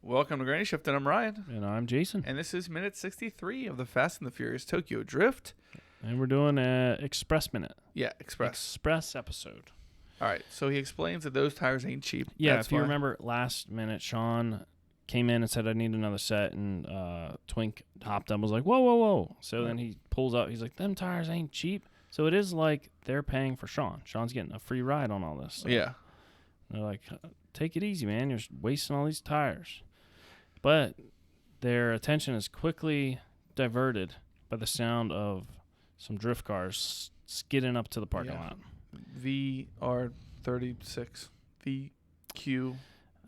Welcome to Granny Shift, and I'm Ryan. And I'm Jason. And this is minute 63 of the Fast and the Furious Tokyo Drift. And we're doing an Express Minute. Yeah, Express episode. All right, so he explains that those tires ain't cheap. Yeah, That's if you why. remember last minute, Sean came in and said, I need another set. And Twink hopped up and was like, whoa. So then he pulls up. He's like, them tires ain't cheap. So it is like they're paying for Sean. Sean's getting a free ride on all this. So Yeah. they're like, take it easy, man. You're wasting all these tires. But their attention is quickly diverted by the sound of some drift cars skidding up to the parking lot. VR36. VQ.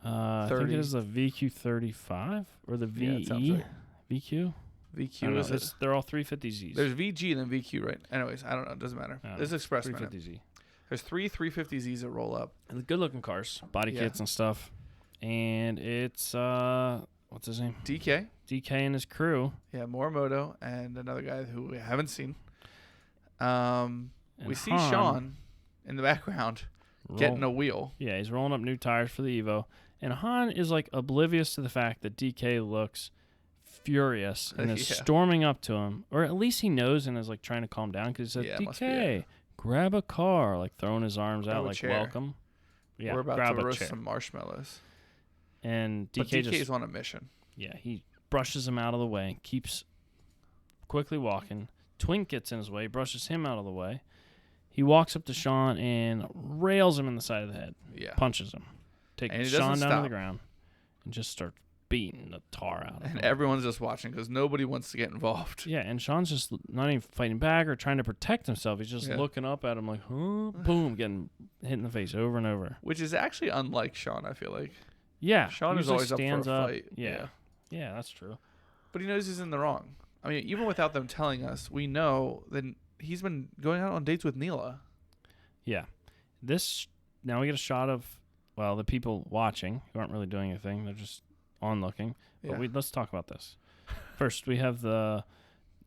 I think it is the VQ35 or the VE. Yeah, sounds right. VQ? VQ is it? They're all 350Zs. There's VG and then VQ, right? Anyways, I don't know. It doesn't matter. This is Express Minute. 350Z. There's three 350Zs that roll up. And good looking cars, body kits and stuff. And it's what's his name? DK. DK and his crew. Yeah, Morimoto and another guy who we haven't seen. We see Han Sean in the background getting a wheel. Yeah, he's rolling up new tires for the Evo. And Han is like oblivious to the fact that DK looks furious and is storming up to him. Or at least he knows and is like trying to calm down because he said, DK, grab a car. Like throwing his arms out like welcome. Yeah, we're about grab to roast some marshmallows. And DK's on a mission. Yeah, he brushes him out of the way, keeps quickly walking. Twink gets in his way, brushes him out of the way. He walks up to Sean and rails him in the side of the head. Yeah. Punches him. Takes Sean down to the ground and just starts beating the tar out of him. And everyone's just watching because nobody wants to get involved. Yeah, and Sean's just not even fighting back or trying to protect himself. He's just looking up at him like, huh? Boom, getting hit in the face over and over. Which is actually unlike Sean, I feel like. Yeah. Sean is always up for a fight. Yeah. Yeah, that's true. But he knows he's in the wrong. I mean, even without them telling us, we know that he's been going out on dates with Neela. Yeah. Now we get a shot of, the people watching who aren't really doing anything. They're just onlooking. But let's talk about this. First, we have the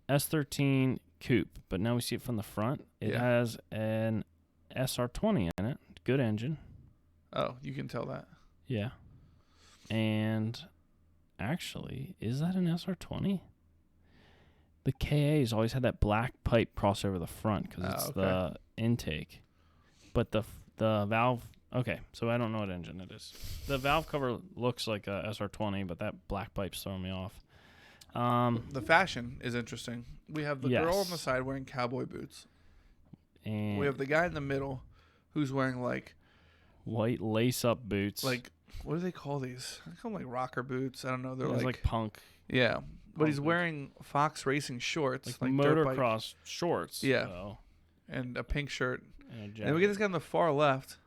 S13 Coupe, but now we see it from the front. It has an SR20 in it. Good engine. Oh, you can tell that. Yeah. And actually, is that an SR20? The KA's always had that black pipe cross over the front because it's the intake. But the valve... Okay, so I don't know what engine it is. The valve cover looks like a SR20, but that black pipe's throwing me off. The fashion is interesting. We have the girl on the side wearing cowboy boots. And we have the guy in the middle who's wearing like... white lace-up boots. Like, what do they call these? I call them like rocker boots. I don't know. They're like punk. Yeah. But he's wearing Fox Racing shorts. Like motocross shorts. Yeah. And a pink shirt. And we get this guy on the far left.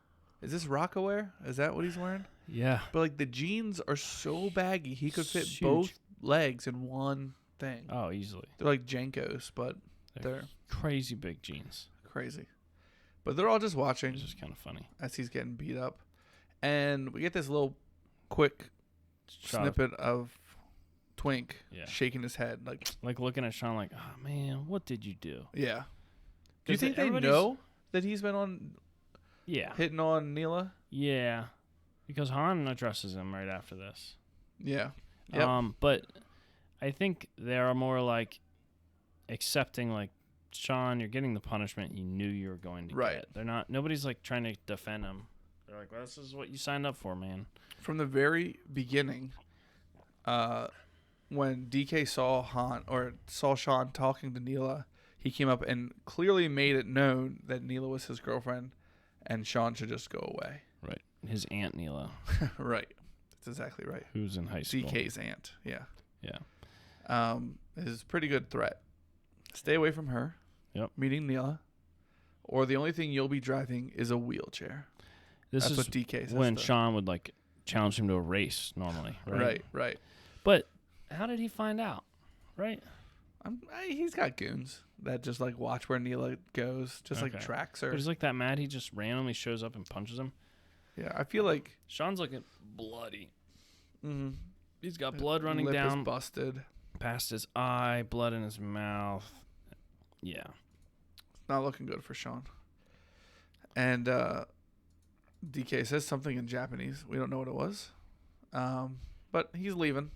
Is this Rockaware? Is that what he's wearing? Yeah. But like the jeans are so baggy, he could fit both legs in one thing. Oh, easily. They're like Jenkos, but they're crazy big jeans. Crazy. But they're all just watching. It's just kind of funny. As he's getting beat up. And we get this little quick snippet of Twink shaking his head. Like looking at Sean like, oh, man, what did you do? Yeah. Do you think they know that he's been on... Yeah. Hitting on Neela? Yeah. Because Han addresses him right after this. Yeah. Yep. But I think they're more like accepting like, Sean, you're getting the punishment you knew you were going to get. They're not... Nobody's like trying to defend him. They're like, well, this is what you signed up for, man. From the very beginning, when DK saw Sean talking to Neela, he came up and clearly made it known that Neela was his girlfriend and Sean should just go away. Right. His aunt Neela. Right. That's exactly right. Who's in high school. DK's aunt. Yeah. Yeah. Is a pretty good threat. Stay away from her. Yep. Meeting Neela. Or the only thing you'll be driving is a wheelchair. That's what DK says. When Sean would like challenge him to a race normally. Right. But how did he find out? Right? He's got goons that just like watch where Neela goes, just like tracks her. But he's like that mad. He just randomly shows up and punches him. Yeah, I feel like Sean's looking bloody. Mm-hmm. He's got blood running lip down, is busted past his eye, blood in his mouth. Yeah, not looking good for Sean. And DK says something in Japanese. We don't know what it was. but he's leaving.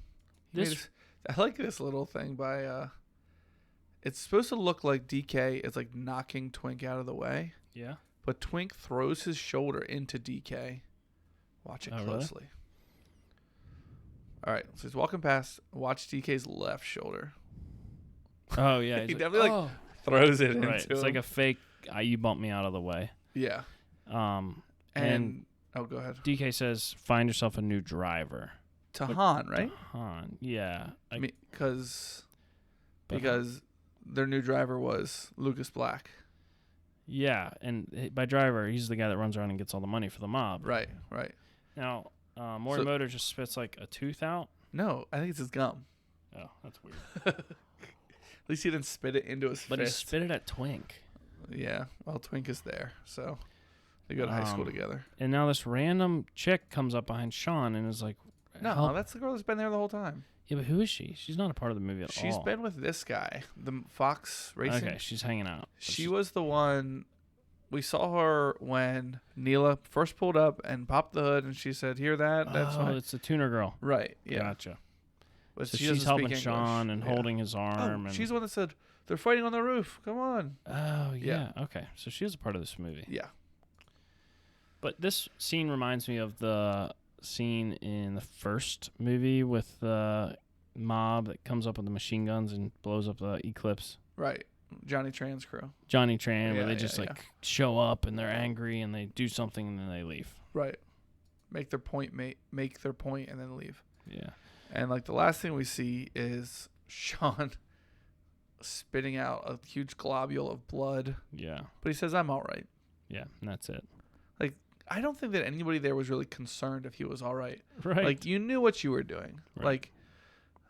I like this little thing by. It's supposed to look like DK is like knocking Twink out of the way. Yeah. But Twink throws his shoulder into DK. Watch it closely. Really? All right, so he's walking past. Watch DK's left shoulder. Oh yeah, he definitely throws it into It's him. like a fake. You bumped me out of the way. Yeah. And go ahead. DK says, "Find yourself a new driver." To Han, right? To Han, yeah. Because their new driver was Lucas Black. Yeah, and by driver, he's the guy that runs around and gets all the money for the mob. Right. Now, Morimoto just spits like a tooth out. No, I think it's his gum. Oh, that's weird. At least he didn't spit it into his fist. But he spit it at Twink. Yeah, well, Twink is there, so they go to high school together. And now this random chick comes up behind Sean and is like, "No, that's the girl that's been there the whole time." Yeah, but who is she? She's not a part of the movie at all. She's been with this guy, the Fox Racing. Okay, she's hanging out. She was the one. We saw her when Neela first pulled up and popped the hood, and she said, "Hear that? That's fine." It's the tuner girl. Right. Yeah. Gotcha. But So she she's helping English. Sean and holding his arm. Oh, and she's the one that said, "They're fighting on the roof. Come on." Oh yeah. Okay, so she was a part of this movie. Yeah. But this scene reminds me of the scene in the first movie with the mob that comes up with the machine guns and blows up the Eclipse. Right. Johnny Tran's crew. Johnny Tran, where they just show up and they're angry and they do something and then they leave. Right. Make their point, and then leave. Yeah. And like the last thing we see is Sean spitting out a huge globule of blood. Yeah. But he says, "I'm all right." Yeah, and that's it. Like, I don't think that anybody there was really concerned if he was all right. Right. Like, you knew what you were doing. Right. Like,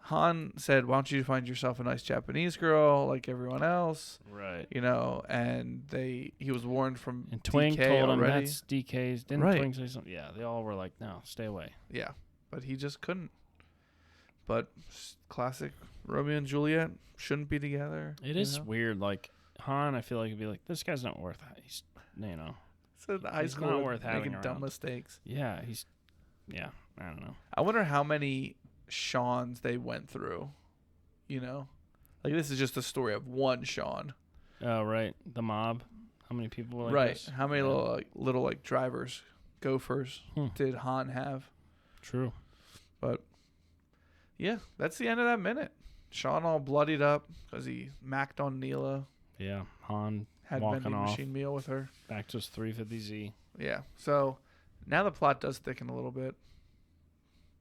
Han said, "Why don't you find yourself a nice Japanese girl like everyone else?" Right. You know, and he was warned from And Twink DK told him already. that's DK's. Didn't Twink say something? Yeah, they all were like, "No, stay away." Yeah, but he just couldn't. But classic Romeo and Juliet shouldn't be together. It is weird. Like Han, I feel like it'd be like, this guy's not worth it. He's, So in high school, not worth having making dumb around. mistakes. Yeah, I don't know. I wonder how many Seans they went through. You know, like this is just the story of one Sean. Oh right, the mob. How many people were like right? this? How many little drivers, gophers did Han have? True. But yeah, that's the end of that minute. Sean all bloodied up because he macked on Neela. Yeah, Han Had walking vending off. machine meal with her. Back to his 350Z. Yeah. So now the plot does thicken a little bit.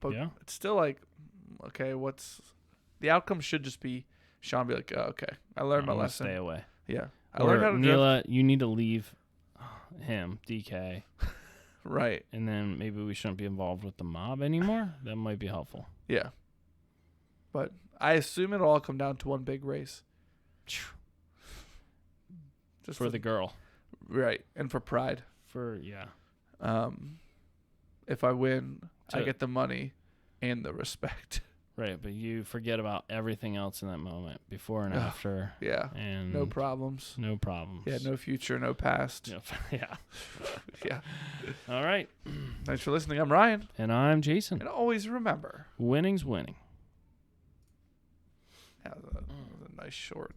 But it's still like, okay, the outcome should just be Sean be like, "Oh, okay, I learned my lesson. Stay away." Yeah. I or learned how to Neela, you need to leave him, DK. Right. And then maybe we shouldn't be involved with the mob anymore. That might be helpful. Yeah. But I assume it'll all come down to one big race. Just for the girl. Right. And for pride. If I win, I get the money and the respect. Right, but you forget about everything else in that moment, before and after. Yeah. And no problems. No problems. Yeah, no future, no past. Yeah. Yeah. All right. Thanks for listening. I'm Ryan. And I'm Jason. And always remember, winning's winning. That was a nice short